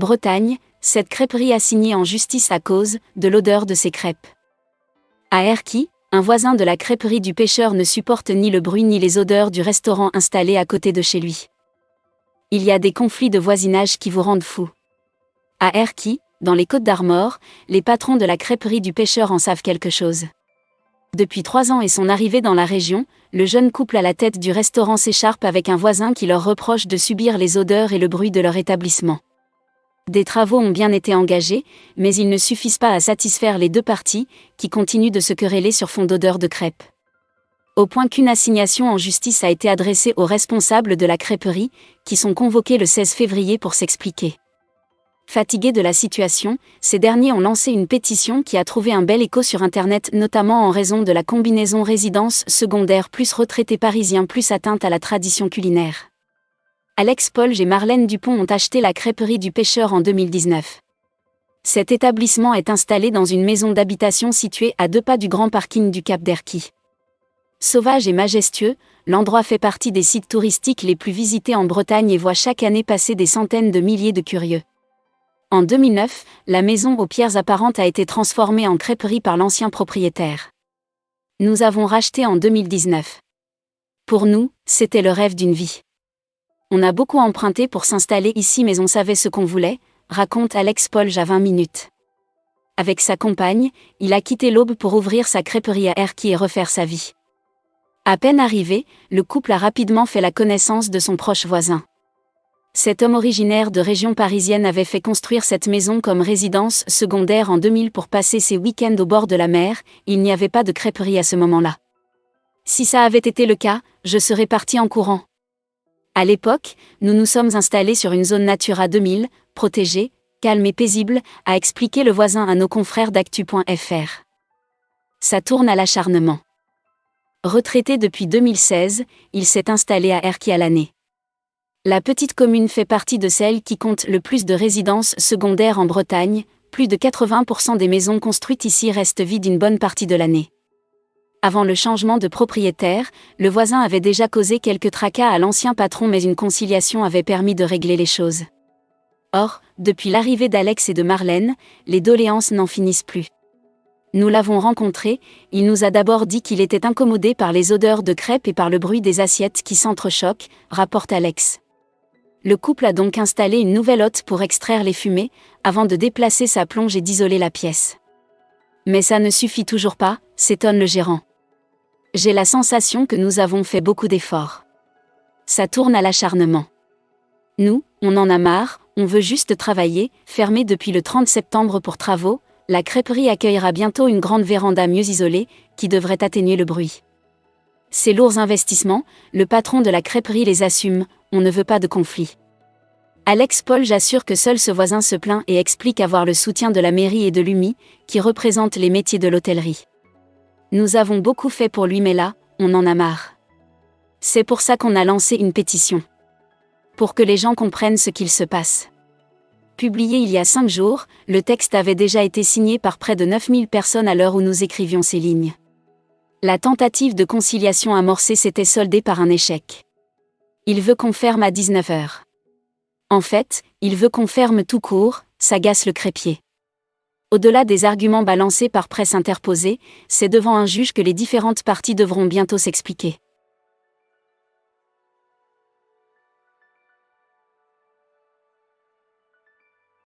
Bretagne, cette crêperie assignée en justice à cause de l'odeur de ses crêpes. À Erquy, un voisin de la crêperie du pêcheur ne supporte ni le bruit ni les odeurs du restaurant installé à côté de chez lui. Il y a des conflits de voisinage qui vous rendent fou. À Erquy, dans les Côtes-d'Armor, les patrons de la crêperie du pêcheur en savent quelque chose. Depuis 3 ans et son arrivée dans la région, le jeune couple à la tête du restaurant s'écharpe avec un voisin qui leur reproche de subir les odeurs et le bruit de leur établissement. Des travaux ont bien été engagés, mais ils ne suffisent pas à satisfaire les deux parties, qui continuent de se quereller sur fond d'odeur de crêpes. Au point qu'une assignation en justice a été adressée aux responsables de la crêperie, qui sont convoqués le 16 février pour s'expliquer. Fatigués de la situation, ces derniers ont lancé une pétition qui a trouvé un bel écho sur Internet, notamment en raison de la combinaison résidence secondaire plus retraité parisien plus atteinte à la tradition culinaire. Alex Polge et Marlène Dupont ont acheté la crêperie du pêcheur en 2019. Cet établissement est installé dans une maison d'habitation située à 2 pas du grand parking du Cap d'Erquy. Sauvage et majestueux, l'endroit fait partie des sites touristiques les plus visités en Bretagne et voit chaque année passer des centaines de milliers de curieux. En 2009, la maison aux pierres apparentes a été transformée en crêperie par l'ancien propriétaire. Nous avons racheté en 2019. Pour nous, c'était le rêve d'une vie. On a beaucoup emprunté pour s'installer ici mais on savait ce qu'on voulait, raconte Alex Polge à 20 minutes. Avec sa compagne, il a quitté l'Aube pour ouvrir sa crêperie à Erquy et refaire sa vie. À peine arrivé, le couple a rapidement fait la connaissance de son proche voisin. Cet homme originaire de région parisienne avait fait construire cette maison comme résidence secondaire en 2000 pour passer ses week-ends au bord de la mer, il n'y avait pas de crêperie à ce moment-là. Si ça avait été le cas, je serais parti en courant. À l'époque, nous nous sommes installés sur une zone Natura 2000, protégée, calme et paisible, a expliqué le voisin à nos confrères d'actu.fr. Ça tourne à l'acharnement. Retraité depuis 2016, il s'est installé à Erquy à l'année. La petite commune fait partie de celles qui comptent le plus de résidences secondaires en Bretagne, plus de 80% des maisons construites ici restent vides une bonne partie de l'année. Avant le changement de propriétaire, le voisin avait déjà causé quelques tracas à l'ancien patron mais une conciliation avait permis de régler les choses. Or, depuis l'arrivée d'Alex et de Marlène, les doléances n'en finissent plus. Nous l'avons rencontré, il nous a d'abord dit qu'il était incommodé par les odeurs de crêpes et par le bruit des assiettes qui s'entrechoquent, rapporte Alex. Le couple a donc installé une nouvelle hotte pour extraire les fumées, avant de déplacer sa plonge et d'isoler la pièce. Mais ça ne suffit toujours pas, s'étonne le gérant. J'ai la sensation que nous avons fait beaucoup d'efforts. Ça tourne à l'acharnement. Nous, on en a marre, on veut juste travailler, fermée depuis le 30 septembre pour travaux, la crêperie accueillera bientôt une grande véranda mieux isolée, qui devrait atténuer le bruit. Ces lourds investissements, le patron de la crêperie les assume, on ne veut pas de conflit. Alex Polge assure que seul ce voisin se plaint et explique avoir le soutien de la mairie et de l'UMI, qui représentent les métiers de l'hôtellerie. Nous avons beaucoup fait pour lui mais là, on en a marre. C'est pour ça qu'on a lancé une pétition. Pour que les gens comprennent ce qu'il se passe. Publié il y a 5 jours, le texte avait déjà été signé par près de 9000 personnes à l'heure où nous écrivions ces lignes. La tentative de conciliation amorcée s'était soldée par un échec. Il veut qu'on ferme à 19h. En fait, il veut qu'on ferme tout court, s'agace le crêpier. Au-delà des arguments balancés par presse interposée, c'est devant un juge que les différentes parties devront bientôt s'expliquer.